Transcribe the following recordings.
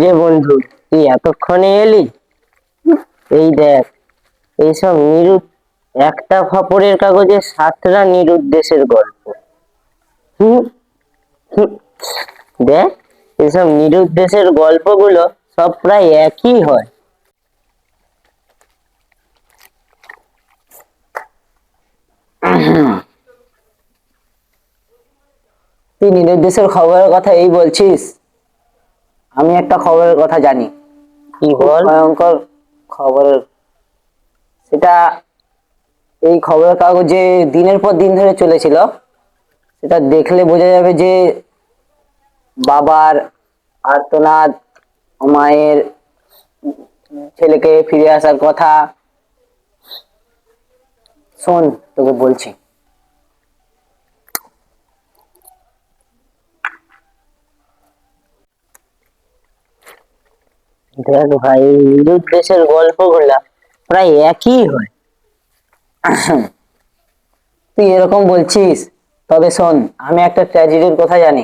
রে বন্ধু, তুই এতক্ষণে এলি? এই দেখ, এইসব একটা খবরের কাগজে 7টা নিরুদ্দেশের গল্প। হুম, হুম, দেখ, এইসব নিরুদ্দেশের গল্পগুলো সব প্রায় একই হয়। তুই নিরুদ্দেশের খবরের কথা এই বলছিস? আমি একটা খবরের কথা জানি, কি খুব বল? ভয়ঙ্কর খবরের। সেটা এই খবরের কাগজে দিনের পর দিন ধরে চলেছিল। সেটা দেখলে বোঝা যাবে যে বাবার আর্তনাদ, মায়ের ছেলেকে ফিরে আসার কথা। শোন, তোকে বলছি। দেখ ভাই, এই নিরুদ্দেশের গল্পগুলা প্রায় একই হয়। তুই এরকম বলছিস, তবে শোন, আমি একটা ট্র্যাজেডির কথা জানি।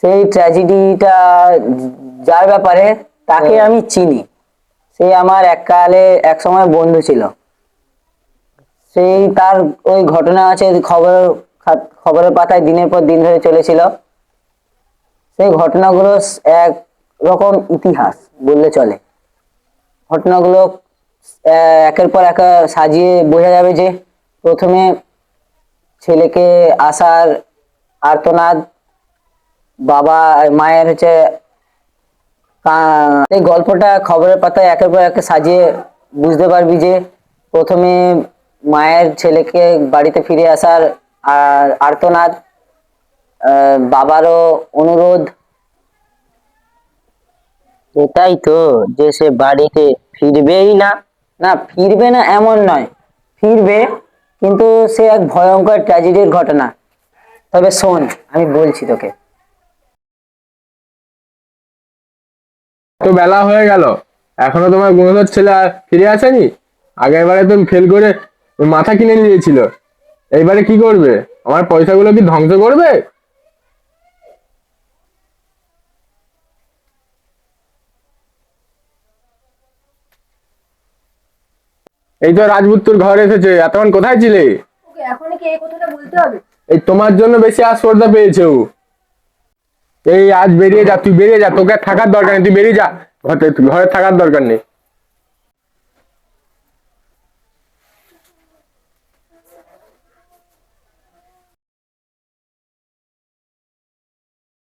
সেই ট্র্যাজেডিটা যার ব্যাপারে, তাকে আমি চিনি। সে আমার এককালে এক সময় বন্ধু ছিল। সেই তার ওই ঘটনা আছে, খবরের পাতায় দিনের পর দিন ধরে চলেছিল। সেই ঘটনাগুলো এক রকম ইতিহাস বললে চলে। ঘটনাগুলো একের পর এক সাজিয়ে বোঝা যাবে যে প্রথমে ছেলেকে আসার আর্তনাদ, বাবা মায়ের হচ্ছে এই গল্পটা খবরের পাতায় একের পর এক সাজিয়ে বুঝতে পারবি যে প্রথমে মায়ের ছেলেকে বাড়িতে ফিরে আসার আর্তনাদ, বাবারও অনুরোধ। এটাই তো, যে সে বাড়িতে ফিরবেই না। না, ফিরবে না এমন নয়, ফিরবে, কিন্তু সে এক ভয়ঙ্কর ট্র্যাজেডির ঘটনা। তবে শোন, আমি বলছি তোকে। তো বেলা হয়ে গেল, এখনো তোমার গুণধর ছেলে ফিরে আসেনি। আগের বারে তুমি ফেল করে মাথা কিনে নিয়েছিল, এইবারে কি করবে? আমার পয়সাগুলো কি ধ্বংস করবে? এই তো রাজপুত্তর ঘর এসেছে, এতক্ষণ কোথায় ছিলে? ওকে এখন কি এই কথাটা বলতে হবে? এই তোমার জন্য বেশি আস্পর্ধা পেয়েছে ও। এই আজ বেরিয়ে যা, তুই বেরিয়ে যা, তোকে আর থাকার দরকার নেই, তুই বেরিয়ে যা। ঘরে ঘরে থাকার দরকার নেই।